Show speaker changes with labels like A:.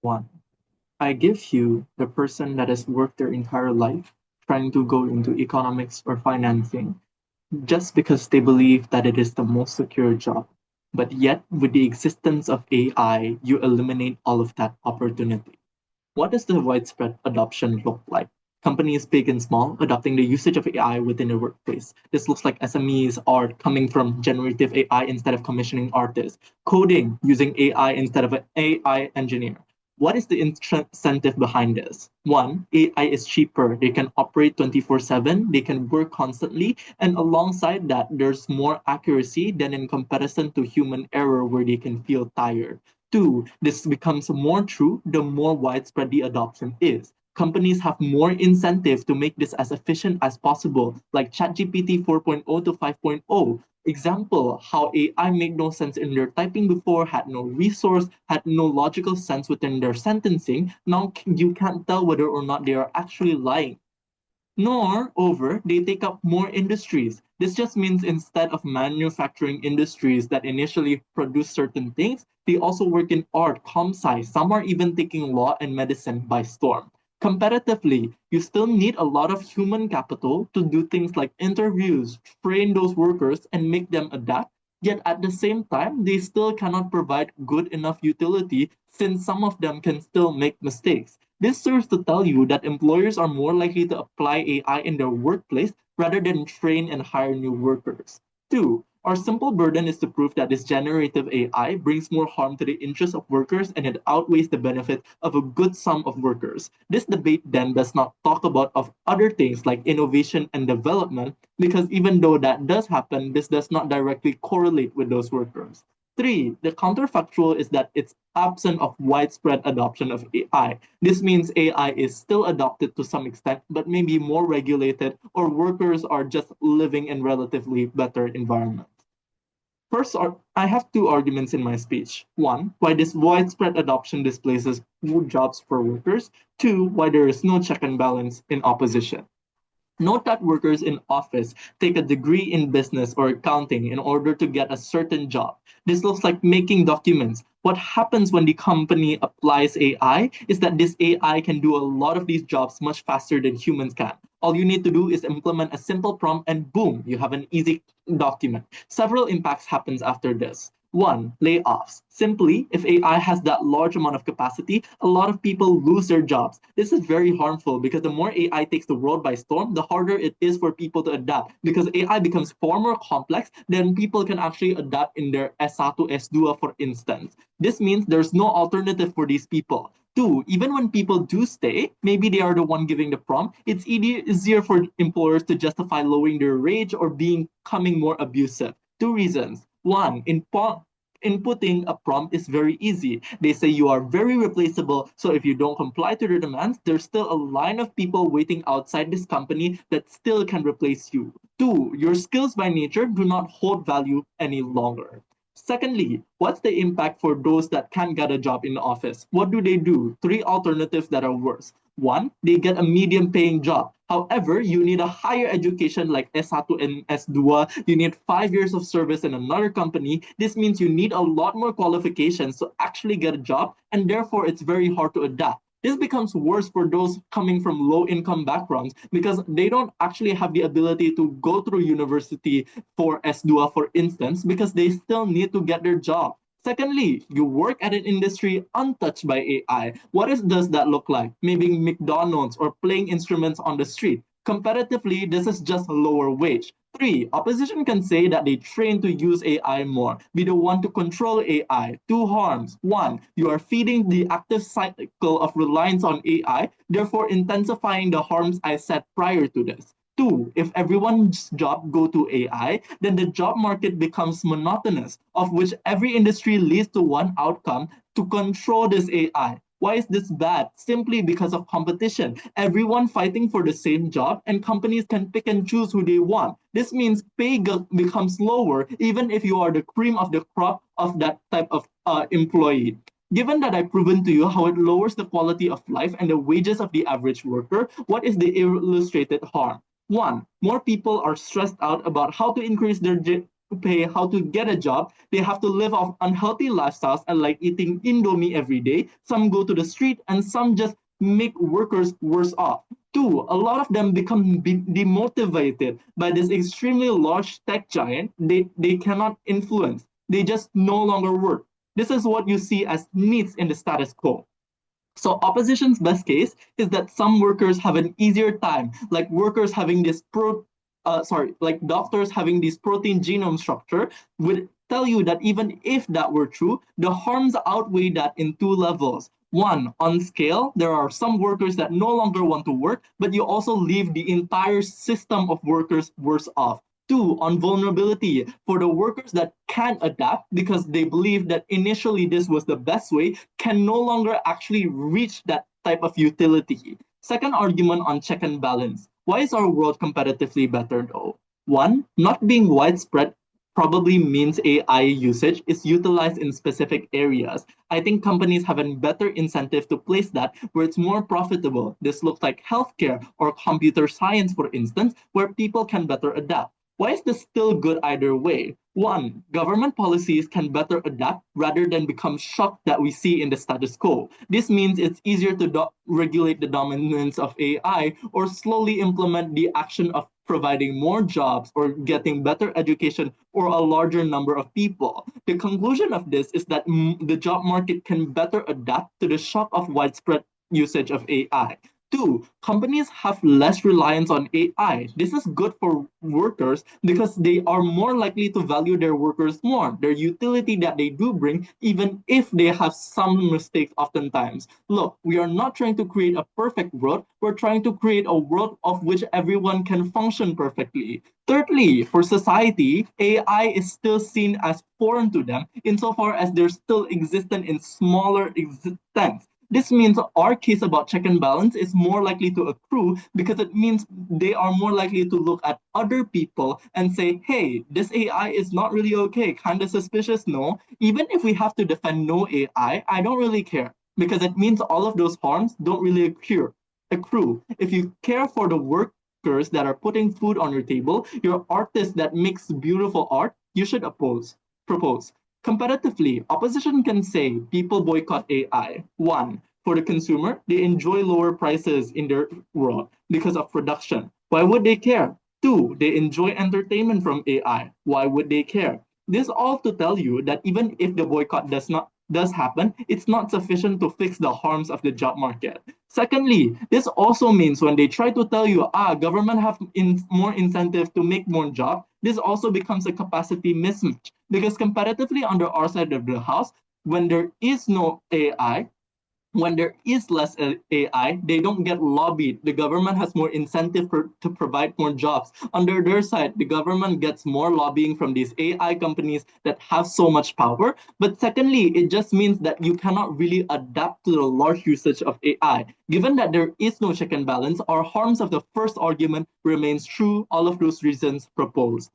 A: One, I give you the person that has worked their entire life trying to go into economics or financing just because they believe that it is the most secure job. But yet, with the existence of AI, you eliminate all of that opportunity. What does the widespread adoption look like? Companies big and small adopting the usage of AI within the workplace. This looks like SMEs are coming from generative AI instead of commissioning artists, coding using AI instead of an AI engineer. What is the incentive behind this? One, AI is cheaper. They can operate 24/7, they can work constantly, and alongside that, there's more accuracy than in comparison to human error where they can feel tired. Two, this becomes more true the more widespread the adoption is. Companies have more incentive to make this as efficient as possible, like ChatGPT 4.0 to 5.0. Example, how AI made no sense in their typing before, had no resource, had no logical sense within their sentencing. Now you can't tell whether or not they are actually lying. Nor, over, they take up more industries. This just means instead of manufacturing industries that initially produce certain things, they also work in art, com sci. Some are even taking law and medicine by storm. Comparatively, you still need a lot of human capital to do things like interviews, train those workers, and make them adapt. Yet at the same time, they still cannot provide good enough utility since some of them can still make mistakes. This serves to tell you that employers are more likely to apply AI in their workplace rather than train and hire new workers. Two, our simple burden is to prove that this generative AI brings more harm to the interests of workers and it outweighs the benefit of a good sum of workers. This debate then does not talk about of other things like innovation and development because even though that does happen, this does not directly correlate with those workers. Three, the counterfactual is that it's absent of widespread adoption of AI. This means AI is still adopted to some extent, but maybe more regulated, or workers are just living in relatively better environments. First, I have two arguments in my speech. One, why this widespread adoption displaces good jobs for workers. Two, why there is no check and balance in opposition. Note that workers in office take a degree in business or accounting in order to get a certain job. This looks like making documents. What happens when the company applies AI is that this AI can do a lot of these jobs much faster than humans can. All you need to do is implement a simple prompt and boom, you have an easy document. Several impacts happens after this. One, layoffs. Simply, if AI has that large amount of capacity, a lot of people lose their jobs. This is very harmful because the more AI takes the world by storm, the harder it is for people to adapt. Because AI becomes far more complex than people can actually adapt in their S1, S2, for instance. This means there's no alternative for these people. Two, even when people do stay, maybe they are the one giving the prompt, it's easier for employers to justify lowering their wage or becoming more abusive. Two reasons. One, inputting a prompt is very easy. They say you are very replaceable, so if you don't comply to their demands, there's still a line of people waiting outside this company that still can replace you. Two, your skills by nature do not hold value any longer. Secondly, what's the impact for those that can't get a job in the office? What do they do? Three alternatives that are worse. One, they get a medium paying job. However, you need a higher education like S1 and S2. You need 5 years of service in another company. This means you need a lot more qualifications to actually get a job, and therefore it's very hard to adapt. This becomes worse for those coming from low income backgrounds because they don't actually have the ability to go through university for S2, for instance, because they still need to get their job. Secondly, you work at an industry untouched by AI. Does that look like? Maybe McDonald's or playing instruments on the street. Comparatively, this is just a lower wage. Three, opposition can say that they train to use AI more. We don't want to control AI. Two harms. One, you are feeding the active cycle of reliance on AI, therefore intensifying the harms I said prior to this. Two, if everyone's job go to AI, then the job market becomes monotonous, of which every industry leads to one outcome to control this AI. Why is this bad? Simply because of competition. Everyone fighting for the same job, and companies can pick and choose who they want. This means pay becomes lower, even if you are the cream of the crop of that type of employee. Given that I've proven to you how it lowers the quality of life and the wages of the average worker, what is the illustrated harm? One, more people are stressed out about how to increase their pay, how to get a job. They have to live off unhealthy lifestyles and like eating Indomie every day. Some go to the street and some just make workers worse off. Two, a lot of them become demotivated by this extremely large tech giant they cannot influence. They just no longer work. This is what you see as needs in the status quo. So opposition's best case is that some workers have an easier time, like workers having this like doctors having this protein genome structure would tell you that even if that were true, the harms outweigh that in two levels. One, on scale, there are some workers that no longer want to work, but you also leave the entire system of workers worse off. Two, on vulnerability, for the workers that can adapt because they believe that initially this was the best way, can no longer actually reach that type of utility. Second argument on check and balance. Why is our world competitively better though? One, not being widespread probably means AI usage is utilized in specific areas. I think companies have a better incentive to place that where it's more profitable. This looks like healthcare or computer science, for instance, where people can better adapt. Why is this still good either way? One, government policies can better adapt rather than become shocked that we see in the status quo. This means it's easier to regulate the dominance of AI or slowly implement the action of providing more jobs or getting better education for a larger number of people. The conclusion of this is that the job market can better adapt to the shock of widespread usage of AI. Two, companies have less reliance on AI. This is good for workers because they are more likely to value their workers more, their utility that they do bring, even if they have some mistakes oftentimes. Look, we are not trying to create a perfect world, we're trying to create a world of which everyone can function perfectly. Thirdly, for society, AI is still seen as foreign to them insofar as they're still existent in smaller extent. This means our case about check and balance is more likely to accrue because it means they are more likely to look at other people and say, hey, this AI is not really okay, kind of suspicious, no. Even if we have to defend no I don't really care because it means all of those harms don't really accrue. If you care for the workers that are putting food on your table, your artist that makes beautiful art, you should propose. Competitively, opposition can say people boycott AI. One, for the consumer, they enjoy lower prices in their world because of production. Why would they care? Two, they enjoy entertainment from AI. Why would they care? This all to tell you that even if the boycott does happen, it's not sufficient to fix the harms of the job market. Secondly, this also means when they try to tell you, government have more incentive to make more jobs, this also becomes a capacity mismatch because competitively under our side of the house, when there is no AI, when there is less AI, they don't get lobbied. The government has more incentive to provide more jobs. Under their side, the government gets more lobbying from these AI companies that have so much power. But secondly, it just means that you cannot really adapt to the large usage of AI. Given that there is no check and balance, our harms of the first argument remains true, all of those reasons proposed.